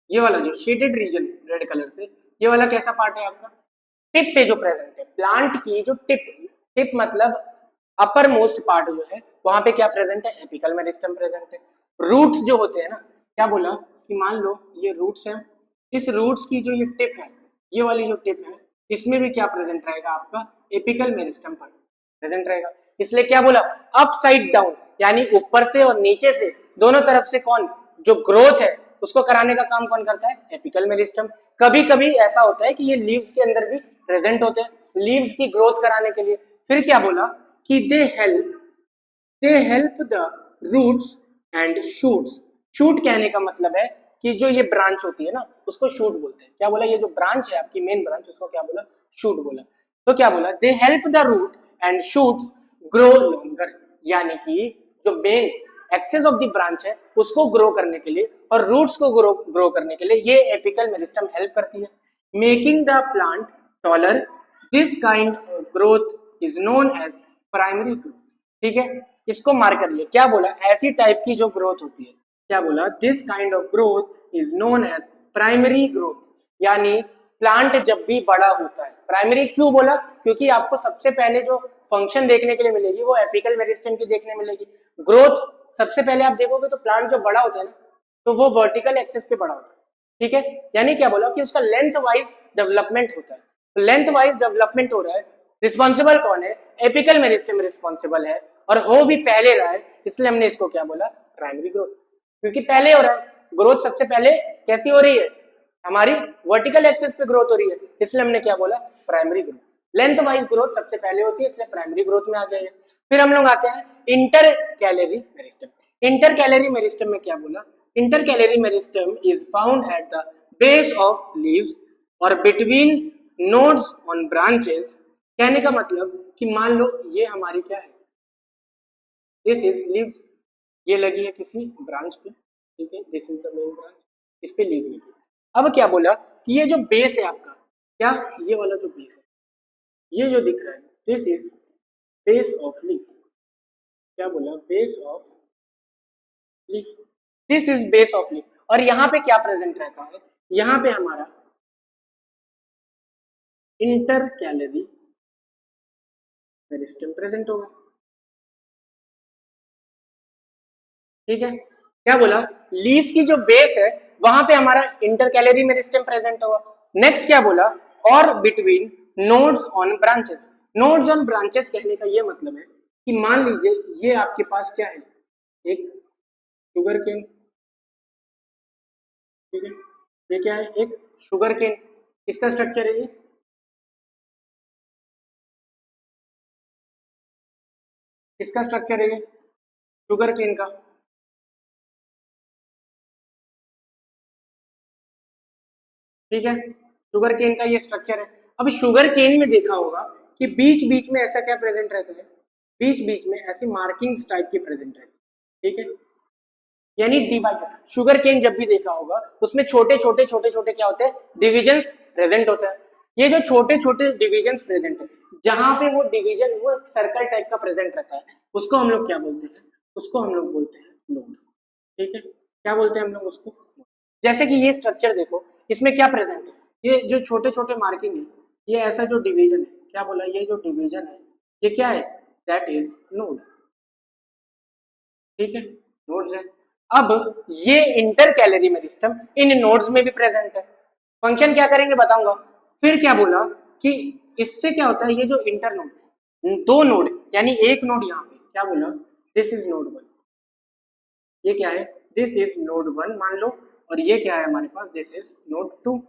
ये वाला जो शेडेड रीजन रेड कलर से, ये वाला कैसा पार्ट है आपका, टिप पे जो प्रेजेंट है, प्लांट की जो टिप, टिप मतलब अपर मोस्ट पार्ट जो है वहां पे क्या प्रेजेंट है, एपिकल मेरिस्टेम प्रेजेंट है। रूट्स जो होते हैं ना, क्या बोला कि मान लो ये रूट्स है, इस रूट्स की जो ये टिप है, ये वाली जो टिप है, इसमें भी क्या प्रेजेंट रहेगा, आपका एपिकल मेरिस्टेम पर प्रेजेंट रहेगा। इसलिए क्या बोला, अपसाइड डाउन, यानी ऊपर से और नीचे से दोनों तरफ से कौन, जो ग्रोथ है उसको कराने का काम कौन करता है, एपिकल मेरिस्टेम। कभी कभी ऐसा होता है कि ये लीव्स के अंदर भी प्रेजेंट होते हैं, लीव्स की ग्रोथ कराने के लिए। फिर क्या बोला कि they help the roots and shoots. Shoot कहने का मतलब है कि जो ये ब्रांच होती है ना उसको शूट बोलते हैं। क्या बोला, ये जो ब्रांच है आपकी मेन ब्रांच, उसको क्या बोला, शूट बोला। तो क्या बोला, they help the root and shoots grow longer, यानी कि जो main axis of the branch है उसको ग्रो करने के लिए और रूट्स को ग्रो करने के लिए ये एपिकल मेरिस्टेम हेल्प करती है, making the plant taller. This kind of growth is known as primary growth. ठीक है, इसको मार्क करिए। क्या बोला, ऐसी टाइप की जो ग्रोथ होती है, क्या बोला, this kind of growth is known as primary growth, यानी प्लांट जब भी बड़ा होता है, प्राइमरी क्यों बोला, क्योंकि आपको सबसे पहले जो फंक्शन देखने के लिए मिलेगी वो एपिकल मेरिस्टेम की देखने मिलेगी। ग्रोथ सबसे पहले आप देखोगे तो प्लांट जो बड़ा होता है ना, तो वो वर्टिकल एक्सेस पे बड़ा होता है। ठीक है, यानी क्या बोला कि उसका लेंथ वाइज डेवलपमेंट होता है। तो लेंथ वाइज डेवलपमेंट हो रहा है, रिस्पॉन्सिबल कौन है, एपिकल मेरिस्टेम रिस्पॉन्सिबल है, और हो भी पहले रहा है, इसलिए हमने इसको क्या बोला, प्राइमरी ग्रोथ, क्योंकि पहले हो रहा है। ग्रोथ सबसे पहले कैसी हो रही है, हमारी वर्टिकल एक्सेस पे ग्रोथ हो रही है, इसलिए हमने क्या बोला, primary growth. Length wise growth सबसे पहले होती है, इसलिए प्राइमरी ग्रोथ में आ गए। फिर हम लोग आते हैं inter calorie meristem. Inter calorie meristem में क्या बोला, inter calorie meristem is found at the base of leaves और बिटवीन नोड्स ऑन ब्रांचेस। कहने का मतलब कि मान लो ये हमारी क्या है, दिस इज लीव्स, ये लगी है किसी ब्रांच पे, ठीक है, this is the main branch, इस पे लीव्स लगी। अब क्या बोला कि ये जो बेस है आपका, क्या, ये वाला जो बेस है, ये जो दिख रहा है, this is base of leaf. क्या बोला, base of leaf, this is base of leaf. और यहाँ पे क्या प्रेजेंट रहता है, यहाँ पे हमारा इंटर कैलरी मेरिस्टेम प्रेजेंट होगा। ठीक है, क्या बोला, लीफ की जो बेस है वहां पे हमारा इंटर कैलरी मेरिस्टेम प्रेजेंट होगा। नेक्स्ट क्या बोला, और between nodes on branches. Nodes on branches कहने का ये मतलब है कि मान लीजिए ये आपके पास क्या है, एक शुगर केन, ठीक है, ये क्या है, एक शुगर केन, इसका स्ट्रक्चर है ये, इसका स्ट्रक्चर है ये शुगर केन का। ठीक है, शुगर केन का ये स्ट्रक्चर है। अब शुगर केन में देखा होगा कि बीच बीच में ऐसा क्या प्रेजेंट रहता है, बीच बीच में ऐसी मार्किंग्स टाइप की प्रेजेंट रहती है। ठीक है, यानी डिवाइड, शुगर केन जब भी देखा होगा उसमें छोटे छोटे क्या होते हैं, डिविजन्स प्रेजेंट होते हैं। ये जो छोटे छोटे डिविजन्स प्रेजेंट है, जहां पे वो डिवीजन वो सर्कल टाइप का प्रेजेंट रहता है, उसको हम लोग क्या बोलते हैं, उसको हम लोग बोलते हैं नोड। ठीक है, क्या बोलते हैं हम लोग उसको, जैसे कि ये स्ट्रक्चर देखो, इसमें क्या प्रेजेंट है, ये जो छोटे छोटे मार्किंग है, ये ऐसा जो डिवीजन है, क्या बोला, ये जो डिवीजन है ये क्या है, दैट इज नोड। ठीक है, नोड्स है। अब ये इंटर कैलोरी मेरिस्टम इन नोड्स में भी प्रेजेंट है। फंक्शन क्या करेंगे बताऊंगा। फिर क्या बोला कि इससे क्या होता है, ये जो इंटर नोड, दो नोड यानी एक नोड यहाँ पे, क्या बोला, दिस इज नोड वन, ये क्या है, दिस इज नोड वन मान लो, और ये क्या है हमारे पास, this is node two.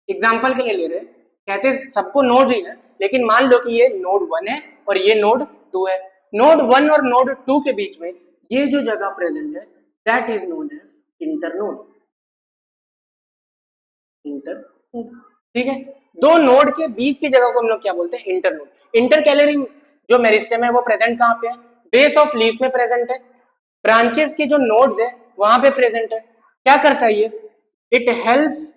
Example के लिए ले रहे हैं, कहते सबको नोड ही है, लेकिन मान लो कि ये नोड वन है और ये नोड टू है। नोड वन और नोड टू के बीच में ये जो जगह प्रेजेंट है, that is known as internode. Inter, ठीक है, दो नोड के बीच की जगह को हम लोग क्या बोलते हैं, इंटर नोड। इंटर कैलोरी जो मेरिस्टेम है वो प्रेजेंट कहाँ पे है, बेस ऑफ लीफ में प्रेजेंट है, ब्रांचेस की जो नोड्स है वहां पे प्रेजेंट है। क्या करता है ये, इट हेल्प्स,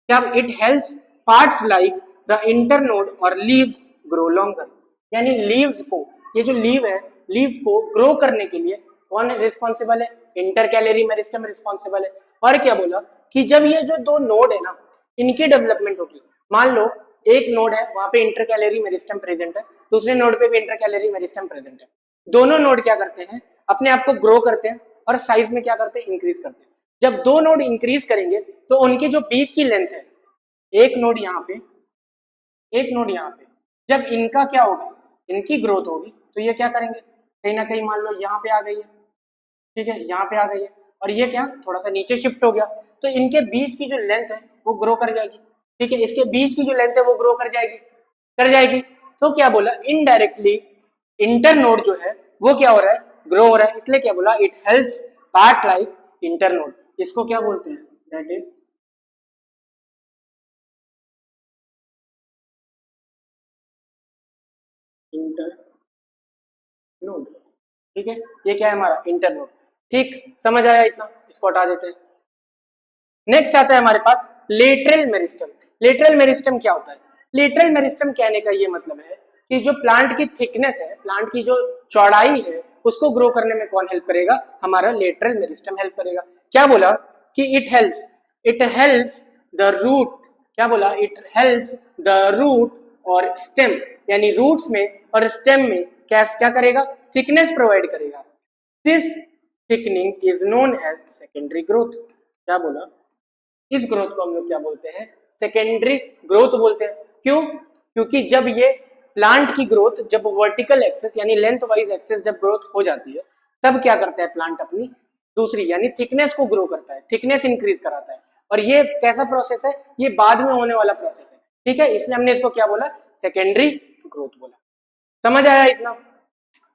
क्या, it helps parts like the inter node और लीव्स ग्रो लॉन्गर। यानी लीव्स को, ये जो लीव है, लीव को ग्रो करने के लिए कौन रिस्पॉन्सिबल है, इंटर कैलोरी मेरिस्टेम रिस्पॉन्सिबल है। और क्या बोला कि जब ये जो दो नोड है ना, इनकी डेवलपमेंट होगी, मान लो एक नोड है वहां पे इंटर कैलोरी मेरिस्टेम प्रेजेंट है, दूसरे नोड पे भी इंटर कैलोरी मेरिस्टेम प्रेजेंट है, दोनों नोड क्या करते हैं, अपने आप को ग्रो करते हैं और साइज में क्या करते हैं, इंक्रीज करते हैं। जब दो नोड इंक्रीज करेंगे तो उनके जो बीच की लेंथ है, एक नोड यहाँ पे, एक नोड यहाँ पे, जब इनका क्या होगा, इनकी ग्रोथ होगी, तो ये क्या करेंगे, कहीं ना कहीं मान लो यहाँ पे आ गई है, ठीक है, यहाँ पे आ गई है, और ये क्या थोड़ा सा नीचे शिफ्ट हो गया, तो इनके बीच की जो लेंथ है वो ग्रो कर जाएगी। ठीक है, इसके बीच की जो लेंथ है वो ग्रो कर जाएगी, कर जाएगी। तो क्या बोला, इनडायरेक्टली इंटर नोड जो है वो क्या हो रहा है, ग्रो हो रहा है, इसलिए क्या बोला, it helps part like inter node. इसको क्या बोलते हैं, दैट इज इंटर नोड। ठीक है, ये क्या है हमारा, इंटर नोड। ठीक, समझ आया इतना, इसको हटा देते हैं। नेक्स्ट आता है हमारे पास लेटरल मेरिस्टम। लेटरल मेरिस्टम क्या होता है, लेटरल मेरिस्टम कहने का ये मतलब है कि जो प्लांट की थिकनेस है, प्लांट की जो चौड़ाई है, उसको ग्रो करने में कौन हेल्प करेगा, हमारा लेटरल मेरिस्टम हेल्प करेगा। क्या बोला कि इट हेल्प्स द रूट, क्या बोला, इट हेल्प्स द रूट और स्टेम, यानी रूट्स में और स्टेम में क्या क्या करेगा, थिकनेस प्रोवाइड करेगा। This thickening is known as secondary growth. क्या बोला, इस ग्रोथ को हम लोग क्या बोलते हैं, सेकेंडरी ग्रोथ बोलते हैं। क्यों, क्योंकि जब ये प्लांट की ग्रोथ, जब वर्टिकल एक्सेस यानी लेंथ वाइज एक्सेस जब ग्रोथ हो जाती है, तब क्या करता है प्लांट, अपनी दूसरी यानी थिकनेस को ग्रो करता है, थिकनेस इंक्रीज कराता है। और ये कैसा प्रोसेस है, ये बाद में होने वाला प्रोसेस है। ठीक है, इसलिए हमने इसको क्या बोला, सेकेंडरी ग्रोथ बोला। समझ आया इतना,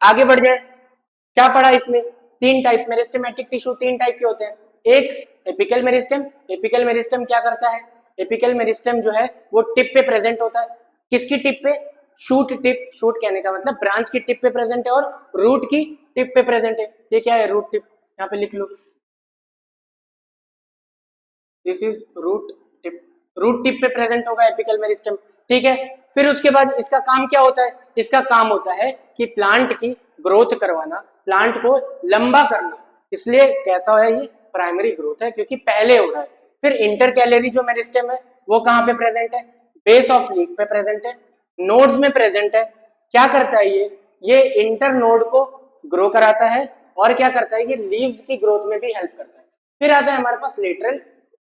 आगे बढ़ जाए। क्या पढ़ा इसमें, तीन टाइप मेरिस्टेमेटिक टिश्यू, तीन टाइप के होते हैं। एक एपिकल मेरिस्टेम, एपिकल मेरिस्टेम क्या करता है, एपिकल मेरिस्टेम जो है वो टिप पे प्रेजेंट होता है। किसकी टिप पे, शूट टिप, शूट कहने का मतलब ब्रांच की टिप पे प्रेजेंट है, और रूट की टिप पे प्रेजेंट है। ये क्या है, रूट टिप, यहाँ पे लिख लो, this is root tip, root tip पे प्रेजेंट होगा एपिकल मेरिस्टेम। ठीक है, फिर उसके बाद इसका काम क्या होता है, इसका काम होता है कि प्लांट की ग्रोथ करवाना, प्लांट को लंबा करना, इसलिए कैसा है, ये प्राइमरी ग्रोथ है क्योंकि पहले हो रहा है। फिर इंटर कैलोरी जो मेरिस्टेम है वो कहाँ पे प्रेजेंट है, बेस ऑफ लीफ पे प्रेजेंट है, नोड्स में प्रेजेंट है। क्या करता है ये इंटर नोड को ग्रो कराता है, और क्या करता है, ये लीव्स की ग्रोथ में भी हेल्प करता है। फिर आता है हमारे पास लेटरल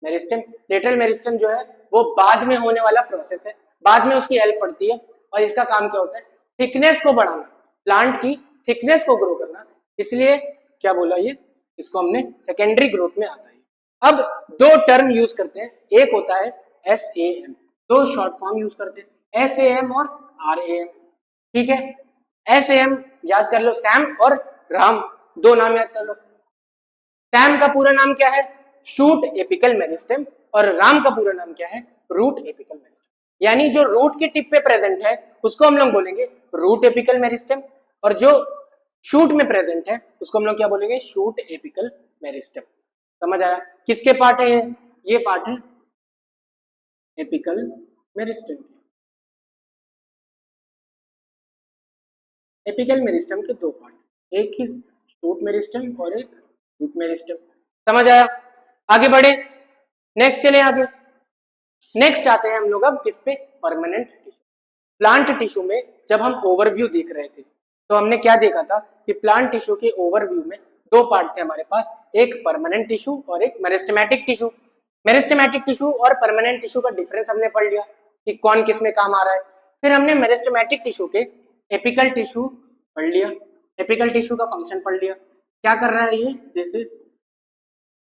मेरिस्टेम। लेटरल मेरिस्टेम जो है वो बाद में होने वाला प्रोसेस है, बाद में उसकी हेल्प पड़ती है, और इसका काम क्या होता है, थिकनेस को बढ़ाना, प्लांट की थिकनेस को ग्रो करना। इसलिए क्या बोला ये, इसको हमने सेकेंडरी ग्रोथ में आता है। अब दो टर्म यूज करते हैं, एक होता है एस ए एम, दो शॉर्ट फॉर्म यूज करते हैं, एस ए एम और आर ए एम। ठीक है, एस ए एम याद कर लो, सैम और राम, दो नाम याद कर लो। सैम का पूरा नाम क्या है, शूट एपिकल मेरिस्टेम, और राम का पूरा नाम क्या है, रूट एपिकल मेरिस्टेम। यानी जो रूट की टिप पे प्रेजेंट है उसको हम लोग बोलेंगे रूट एपिकल मेरिस्टेम, और जो शूट में प्रेजेंट है उसको हम लोग क्या बोलेंगे, शूट एपिकल मेरिस्टेम। समझ आया, किसके पार्ट है ये पार्ट है एपिकल मेरिस्टेम। एपिकल मेरिस्टेम के दो पार्ट, एक ही शूट मेरिस्टेम और एक रूट मेरिस्टेम। समझ आया, आगे बढ़े, नेक्स्ट चले आगे। नेक्स्ट आते हैं हम लोग अब किस पे, परमानेंट टिश्यू। प्लांट टिश्यू में जब हम ओवरव्यू देख रहे थे तो हमने क्या देखा था कि प्लांट टिश्यू के ओवरव्यू में दो पार्ट थे हमारे पास, एक परमानेंट टिश्यू और एक मेरिस्टेमेटिक टिश्यू। मेरिस्टेमेटिक टिश्यू और परमानेंट टिश्यू का डिफरेंस हमने पढ़ लिया कि कौन किस में काम आ रहा है। फिर हमने मेरिस्टेमेटिक टिश्यू के एपिकल टिश्यू पढ़ लिया, एपिकल टिश्यू का फंक्शन पढ़ लिया। क्या कर रहा है ये,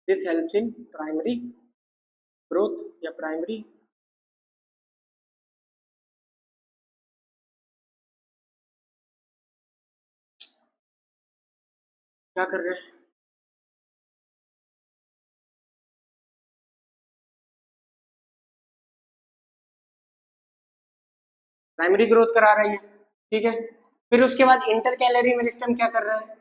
this helps in primary growth या प्राइमरी क्या कर रहे हैं, प्राइमरी ग्रोथ करा रही है। ठीक है, फिर उसके बाद इंटर कैलरी मेरिस्टम क्या कर रहा है,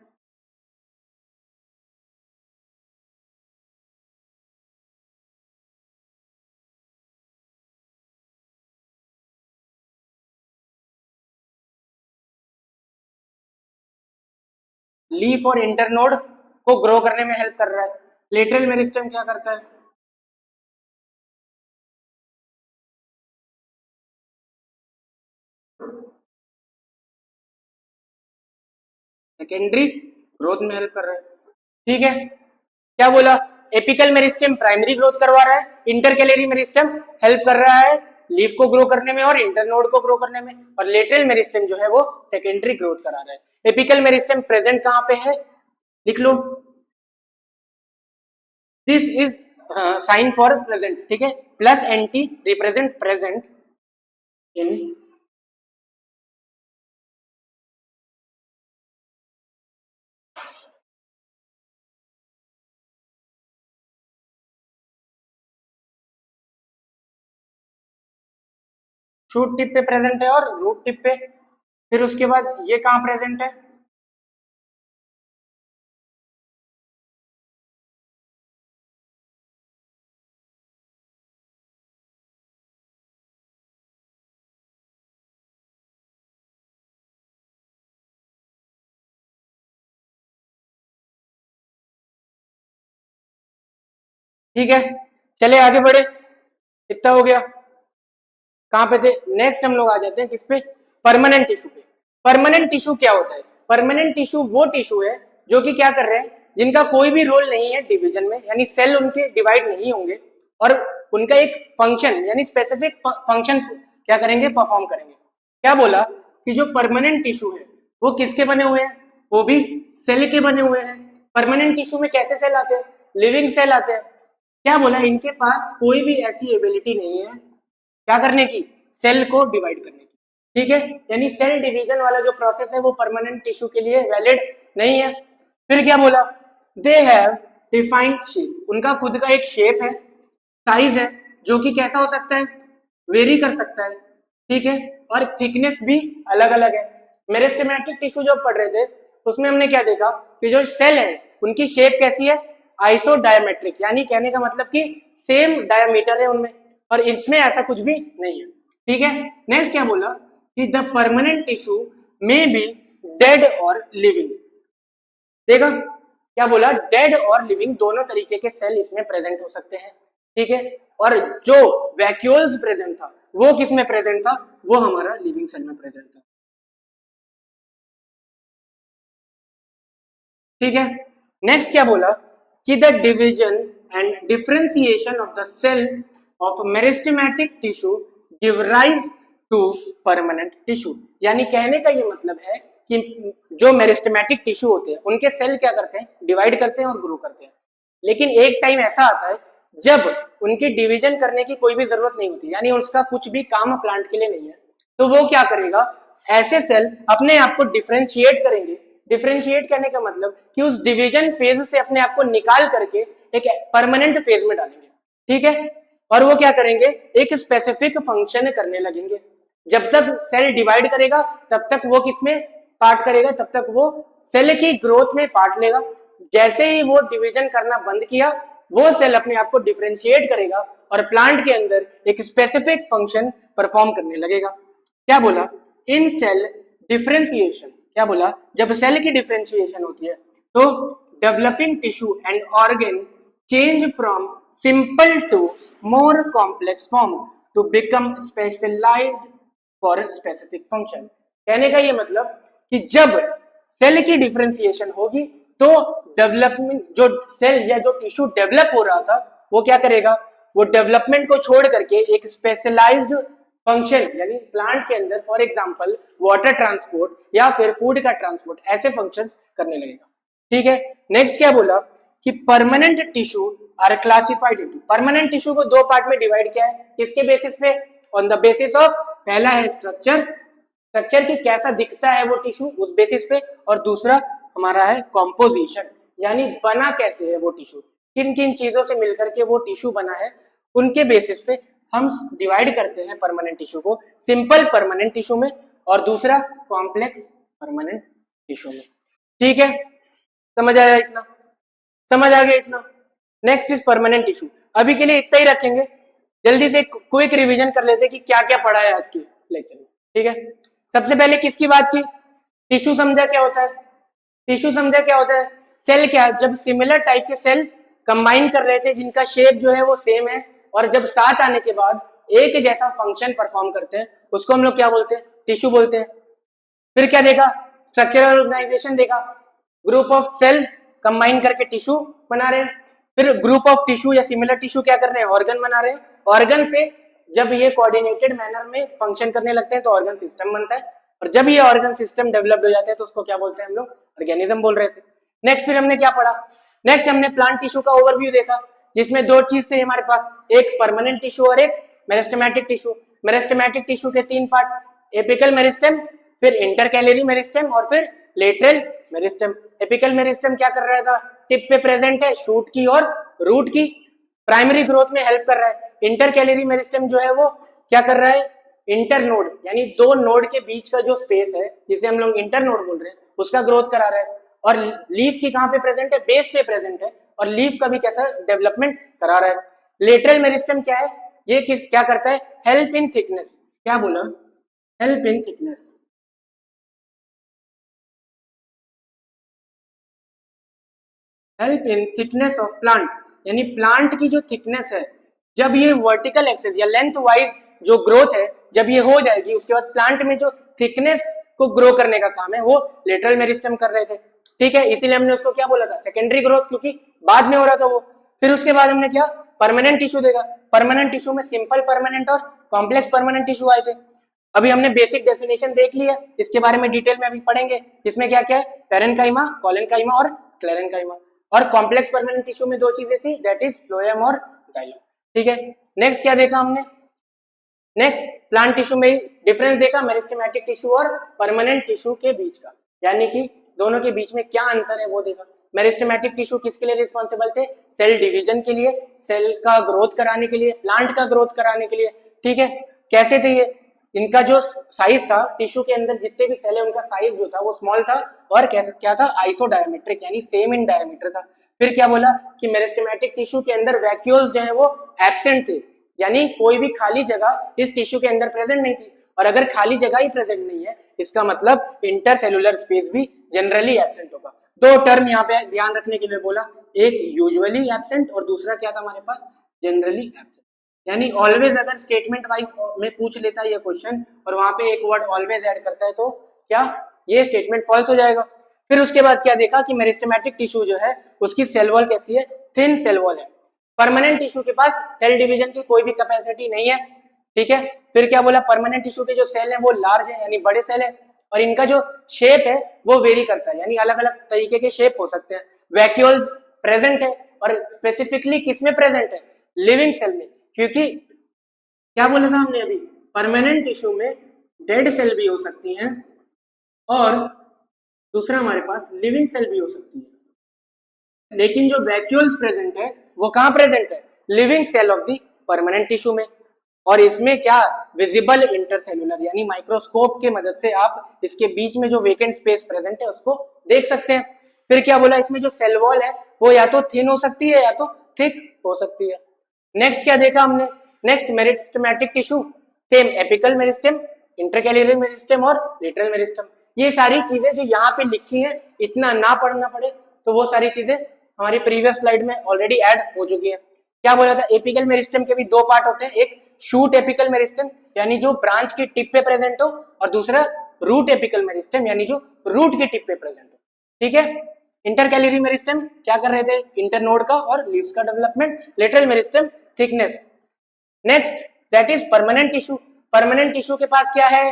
लीफ और इंटरनोड को ग्रो करने में हेल्प कर रहा है। लेटरल मेरिस्टम क्या करता है, सेकेंडरी ग्रोथ में हेल्प कर रहा है। ठीक है, क्या बोला, एपिकल मेरिस्टम प्राइमरी ग्रोथ करवा रहा है, इंटर कैलरी मेरिस्टम हेल्प कर रहा है लीफ को ग्रो करने में और इंटरनोड को ग्रो करने में, और लेटरल मेरिस्टम जो है वो सेकेंडरी ग्रोथ करा रहा है। एपिकल मेरिस्टम प्रेजेंट कहां पे है, लिख लो, this is sign for present. ठीक है, plus anti represent present in shoot tip पे प्रेजेंट है और रूट टिप पे। फिर उसके बाद ये कहां प्रेजेंट है, ठीक है, चले आगे बढ़े, इतना हो गया। कहां पे थे, नेक्स्ट हम लोग आ जाते हैं किस पे, परमानेंट टिश्यू पे। परमानेंट टिश्यू क्या होता है, परमानेंट टिश्यू वो टिश्यू है जो कि क्या कर रहे हैं, जिनका कोई भी रोल नहीं है डिवीजन में, यानी सेल उनके डिवाइड नहीं होंगे और उनका एक फंक्शन यानी स्पेसिफिक फंक्शन क्या करेंगे, परफॉर्म करेंगे। क्या बोला कि जो परमानेंट टिश्यू है वो किसके बने हुए हैं, वो भी सेल के बने हुए हैं। परमानेंट टिश्यू में कैसे सेल आते हैं, लिविंग सेल आते हैं। क्या बोला, इनके पास कोई भी ऐसी एबिलिटी नहीं है क्या करने की, सेल को डिवाइड करने की। ठीक है, यानी सेल डिवीजन वाला जो प्रोसेस है वो परमानेंट टिश्यू के लिए वैलिड नहीं है। फिर क्या बोला, दे हैव डिफाइंड शेप, उनका खुद का एक शेप है, साइज है, जो कि कैसा हो सकता है, वेरी कर सकता है। ठीक है, और थिकनेस भी अलग अलग है। मेरिस्टेमेटिक टिश्यू जो पढ़ रहे थे उसमें हमने क्या देखा कि जो सेल है उनकी शेप कैसी है, आइसो डायमेट्रिक, यानी कहने का मतलब कि सेम डायमीटर है उनमें, और इसमें ऐसा कुछ भी नहीं है। ठीक है, नेक्स्ट क्या बोला कि the permanent tissue may be dead और लिविंग। देखा क्या बोला, डेड और लिविंग दोनों तरीके के सेल इसमें प्रेजेंट हो सकते हैं। ठीक है, और जो वैक्यूल्स प्रेजेंट था वो किस में प्रेजेंट था, वो हमारा लिविंग सेल में प्रेजेंट था। ठीक है, नेक्स्ट क्या बोला कि the division and differentiation of the cell of meristematic tissue give rise to permanent tissue. यानी कहने का ये मतलब है कि जो मेरिस्टेमेटिक टिश्यू होते हैं उनके सेल क्या करते हैं, डिवाइड करते हैं और ग्रो करते हैं। लेकिन एक टाइम ऐसा आता है जब उनकी डिवीजन करने की कोई भी जरूरत नहीं होती, यानी उसका कुछ भी काम प्लांट के लिए नहीं है, तो वो क्या करेगा, ऐसे सेल अपने आप को डिफरेंशिएट करेंगे। डिफरेंशिएट करने का मतलब कि उस डिवीजन फेज से अपने आप को निकाल करके एक परमानेंट फेज में डालेंगे। ठीक है, और वो क्या करेंगे, एक स्पेसिफिक फंक्शन करने लगेंगे। जब तक सेल डिवाइड करेगा तब तक वो किसमें पार्ट करेगा, तब तक वो सेल की ग्रोथ में पार्ट लेगा। जैसे ही वो डिवीजन करना बंद किया वो सेल अपने आप को डिफरेंशिएट करेगा और प्लांट के अंदर एक स्पेसिफिक फंक्शन परफॉर्म करने लगेगा। क्या बोला, इन सेल डिफरेंशिएशन, क्या बोला, जब सेल की डिफरेंशिएशन होती है तो developing tissue and organ change from simple to more complex form to become specialised for specific function. कहने का ये मतलब कि जब सेल की डिफरेंशिएशन होगी तो डेवलपमेंट, जो सेल या जो टिश्यू डेवलप हो रहा था वो क्या करेगा, वो डेवलपमेंट को छोड़ करके एक स्पेशलाइज्ड फंक्शन यानी प्लांट के अंदर फॉर एग्जांपल वाटर ट्रांसपोर्ट या फिर फूड का ट्रांसपोर्ट ऐसे फंक्शंस करने लगेगा। ठीक है, नेक्स्ट क्या बोला कि permanent tissues are classified into, permanent tissue को दो पार्ट में डिवाइड किया है, किसके बेसिस पे, ऑन द बेसिस ऑफ, पहला है स्ट्रक्चर, स्ट्रक्चर की कैसा दिखता है वो टिश्यू उस बेसिस पे, और दूसरा हमारा है कॉम्पोजिशन यानी बना कैसे है वो टिश्यू, किन किन चीजों से मिलकर के वो टिश्यू बना है उनके बेसिस पे हम डिवाइड करते हैं परमानेंट टिश्यू को, सिंपल परमानेंट टिश्यू में और दूसरा कॉम्प्लेक्स परमानेंट टिश्यू में। ठीक है, समझ आया इतना, समझ आ गया इतना। नेक्स्ट इज परमानेंट टिश्यू, अभी के लिए इतना ही रखेंगे, जल्दी से क्विक रिवीजन कर लेते हैं कि क्या क्या पढ़ा है आज के लेक्चर में। ठीक है, सबसे पहले किसकी बात की, टिश्यू समझा क्या होता है, टिश्यू समझा क्या होता है, सेल क्या, जब सिमिलर टाइप के सेल कंबाइन कर रहे थे जिनका शेप जो है वो सेम है और जब साथ आने के बाद एक जैसा फंक्शन परफॉर्म करते हैं उसको हम लोग क्या बोलते हैं, टिश्यू बोलते हैं। फिर क्या देखा, स्ट्रक्चरल ऑर्गेनाइजेशन देखा, ग्रुप ऑफ सेल कंबाइन करके टिश्यू बना रहे हैं, फिर ग्रुप ऑफ टिश्यू या सिमिलर टिश्यू क्या कर रहे हैं, ऑर्गन बना रहे हैं, ऑर्गन से जब ये कोऑर्डिनेटेड मैनर में फंक्शन करने लगते हैं तो ऑर्गन सिस्टम बनता है, और जब ये ऑर्गन सिस्टम डेवलप्ड हो जाता है तो उसको क्या बोलते हैं हम लोग, ऑर्गेनिज्म बोल रहे थे। नेक्स्ट फिर हमने क्या पढ़ा, नेक्स्ट हमने प्लांट टिश्यू का ओवरव्यू देखा जिसमें दो चीज थे हमारे पास, एक परमानेंट टिश्यू और एक मेरिस्टेमेटिक टिश्यू। मेरिस्टेमेटिक टिश्यू के तीन पार्ट, एपिकल मेरिस्टेम, फिर इंटरकैलरी मेरिस्टेम और फिर लेटरल मेरिस्टेम। एपिकल मेरिस्टेम क्या कर रहा था, टिप पे प्रेजेंट है, शूट की और रूट की प्राइमरी ग्रोथ में हेल्प कर रहा है। इंटरकैलरी मेरिस्टेम जो है वो क्या कर रहा है, इंटर नोड यानी दो नोड के बीच का जो स्पेस है जिसे हम लोग इंटर नोड बोल रहे हैं उसका ग्रोथ करा रहा है। और लीफ की कहां पे प्रेजेंट है, बेस पे प्रेजेंट है, और लीफ का भी कैसा डेवलपमेंट करा रहा है। लेटरल मेरिस्टेम क्या है, ये क्या करता है, हेल्प इन थिकनेस, क्या बोला, help in thickness, help in thickness of plant, यानी प्लांट की जो थिकनेस है जब ये वर्टिकल एक्सेस या लेंथ वाइज जो ग्रोथ है जब ये हो जाएगी उसके बाद प्लांट में जो थिकनेस को ग्रो करने का काम है वो लेटरल मेरिस्टेम कर रहे थे। ठीक है, इसीलिए हमने उसको क्या बोला था, सेकेंडरी ग्रोथ, क्योंकि बाद में हो रहा था वो। फिर उसके बाद हमने क्या, परमानेंट टिश्यू देखा, परमानेंट टिश्यू में सिंपल परमानेंट और कॉम्प्लेक्स परमानेंट टिश्यू आए थे। अभी हमने बेसिक डेफिनेशन देख लिया, इसके बारे में डिटेल में अभी पढ़ेंगे, जिसमें क्या क्या है, पेरेन्काइमा, कोलेनकाइमा और क्लेरेन्काइमा। और कॉम्प्लेक्स परमानेंट टिश्यू में दो चीजें थी, दैट इज फ्लोएम और जाइलम। ठीक है, नेक्स्ट क्या देखा हमने, नेक्स्ट प्लांट टिश्यू में डिफरेंस देखा मेरिस्टेमेटिक टिश्यू और परमानेंट टिश्यू के बीच का, यानी कि दोनों के बीच में क्या अंतर है वो देखा। मेरिस्टेमेटिक टिश्यू किसके लिए रिस्पॉन्सिबल थे, सेल डिवीजन के लिए, सेल का ग्रोथ कराने के लिए, प्लांट का ग्रोथ कराने के लिए। ठीक है, कैसे थे ये, इनका जो साइज था टिश्यू के अंदर जितने भी सेल है उनका साइज जो था वो स्मॉल था और क्या था, आइसो डायमेट्रिक यानी सेम इन डायमीटर था। फिर क्या बोला कि मेरिस्टेमेटिक टिश्यू के अंदर वैक्यूल्स जो है वो एब्सेंट थे, यानी कोई भी खाली जगह इस टिश्यू के अंदर प्रेजेंट नहीं थी, और अगर खाली जगह ही प्रेजेंट नहीं है इसका मतलब इंटरसेलुलर स्पेस भी जनरली एब्सेंट होगा। दो टर्म यहाँ पे ध्यान रखने के लिए बोला, एक यूजुअली एब्सेंट और दूसरा क्या था हमारे पास, जनरली एब्सेंट। यानी ऑलवेज अगर स्टेटमेंट वाइज में पूछ लेता है ये क्वेश्चन और वहां पे एक वर्ड ऑलवेज ऐड करता है तो क्या ये स्टेटमेंट फॉल्स हो जाएगा। फिर उसके बाद क्या देखा कि मेरिस्टेमेटिक टिश्यू जो है उसकी सेल वॉल कैसी है, थिन सेल वॉल है। परमानेंट टिश्यू के पास सेल डिवीजन की कोई भी कैपेसिटी नहीं है। ठीक है, फिर क्या बोला, परमानेंट टिश्यू के जो सेल है वो लार्ज है यानी बड़े सेल है, और इनका जो शेप है वो वेरी करता है यानी अलग अलग तरीके के शेप हो सकते हैं। वैक्यूल्स प्रेजेंट है और स्पेसिफिकली किसमें प्रेजेंट है, लिविंग सेल में, क्योंकि क्या बोला था हमने अभी, परमानेंट टिश्यू में डेड सेल भी हो सकती हैं और दूसरा हमारे पास लिविंग सेल भी हो सकती है, लेकिन जो वैक्यूल्स प्रेजेंट है वो कहां प्रेजेंट है, living cell of the permanent tissue में। और इसमें क्या, विजिबल इंटरसेलुलर यानी माइक्रोस्कोप के मदद से आप इसके बीच में जो वेकेंट स्पेस प्रेजेंट है उसको देख सकते हैं। फिर क्या बोला, इसमें जो सेल वॉल है वो या तो थिन हो सकती है या तो थिक हो सकती है। नेक्स्ट क्या देखा हमने, next meristematic tissue, same apical meristem, intercalary meristem और लेटरल मेरिस्टेम। ये सारी चीजें जो यहाँ पे लिखी हैं इतना ना पढ़ना पड़े तो वो सारी चीजें हमारी प्रीवियस स्लाइड में ऑलरेडी ऐड हो चुकी है। क्या बोला था, एपिकल मेरिस्टेम के भी दो पार्ट होते हैं, एक शूट एपिकल मेरिस्टेम यानी जो ब्रांच की टिप पे प्रेजेंट हो, और दूसरा रूट एपिकल मेरिस्टेम यानी जो रूट की टिप पे प्रेजेंट हो, ठीक है। इंटरकैलरी मेरिस्टेम क्या कर रहे थे, इंटरनोड का और लीव्स का development, lateral meristem thickness. Next that is permanent tissue. Permanent tissue के पास क्या है,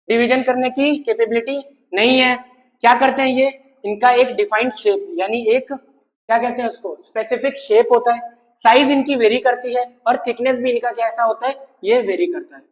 डिवीजन करने की कैपेबिलिटी नहीं है। क्या करते हैं ये, इनका एक डिफाइंड शेप यानी एक क्या कहते हैं उसको, स्पेसिफिक शेप होता है, साइज इनकी वेरी करती है और थिकनेस भी इनका कैसा होता है, ये वेरी करता है,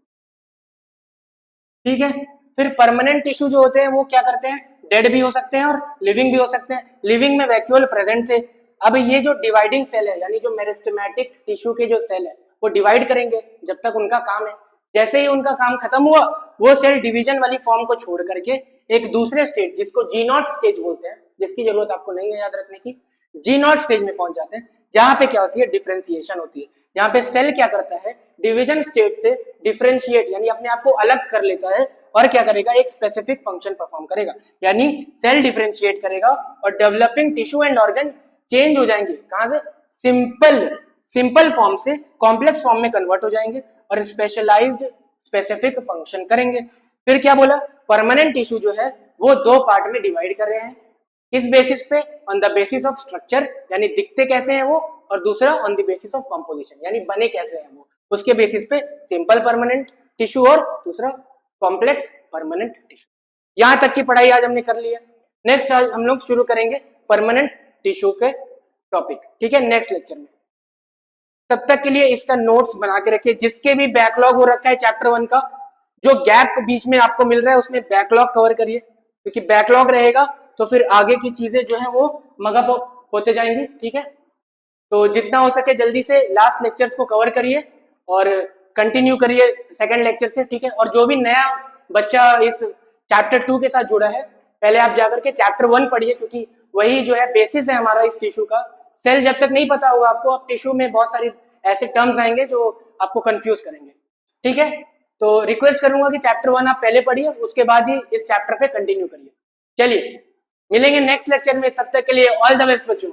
ठीक है। फिर परमानेंट टिश्यू जो होते हैं वो क्या करते हैं, डेड भी हो सकते हैं और लिविंग भी हो सकते हैं। लिविंग में वैक्यूल प्रेजेंट थे, अब ये जो डिवाइडिंग सेल है यानी जो मेरिस्टेमेटिक टिश्यू के जो सेल है वो डिवाइड करेंगे जब तक उनका काम है। जैसे ही उनका काम खत्म हुआ, वो सेल डिवीजन वाली फॉर्म को छोड़ करके एक दूसरे स्टेज जिसको जी नॉट स्टेज बोलते हैं, जिसकी जरूरत आपको नहीं है याद रखने की, जी नॉट स्टेज में पहुंच जाते हैं, जहां पे क्या होती है, डिफरेंशिएशन होती है। जहां पे सेल क्या करता है, डिवीजन स्टेट से डिफरेंशिएट यानी अपने आप को अलग कर लेता है और क्या करेगा, एक स्पेसिफिक फंक्शन परफॉर्म करेगा, यानी सेल डिफरेंशिएट करेगा और developing tissue and organ change हो जाएंगे, कहां से, सिंपल फॉर्म से कॉम्प्लेक्स फॉर्म में कन्वर्ट हो जाएंगे और स्पेशलाइज्ड स्पेसिफिक फंक्शन करेंगे। फिर क्या बोला, परमानेंट टिश्यू जो है वो दो पार्ट में डिवाइड कर रहे हैं, किस बेसिस पे, on the basis of structure यानी दिखते कैसे हैं वो, और दूसरा on the basis of composition यानी बने कैसे हैं वो, उसके बेसिस पे सिंपल परमानेंट टिश्यू और दूसरा कॉम्प्लेक्स परमानेंट टिश्यू। यहां तक की पढ़ाई आज हमने कर ली है। नेक्स्ट आज हम लोग शुरू करेंगे परमानेंट टिश्यू के टॉपिक, ठीक है, नेक्स्ट लेक्चर में। तब तक के लिए इसका नोट्स बना के रखिए, जिसके भी बैकलॉग हो रखा है चैप्टर 1 का, जो गैप बीच में आपको मिल रहा है उसमें बैकलॉग कवर करिए, क्योंकि बैकलॉग रहेगा तो फिर आगे की चीजें जो है वो मगअप होते जाएंगी, ठीक है। तो जितना हो सके जल्दी से लास्ट लेक्चर्स को कवर करिए और कंटिन्यू करिए सेकंड लेक्चर से, ठीक है। और जो भी नया बच्चा इस चैप्टर 2 के साथ जुड़ा है, पहले आप जाकर के चैप्टर 1 पढ़िए, क्योंकि वही जो है बेसिस है हमारा इस टिश्यू का। सेल जब तक नहीं पता होगा आपको, आप टिश्यू में बहुत सारी ऐसे टर्म्स आएंगे जो आपको कंफ्यूज करेंगे, ठीक है। तो रिक्वेस्ट करूंगा कि चैप्टर 1 आप पहले पढ़िए, उसके बाद ही इस चैप्टर पे कंटिन्यू करिए। चलिए मिलेंगे नेक्स्ट लेक्चर में, तब तक के लिए ऑल द बेस्ट बच्चों।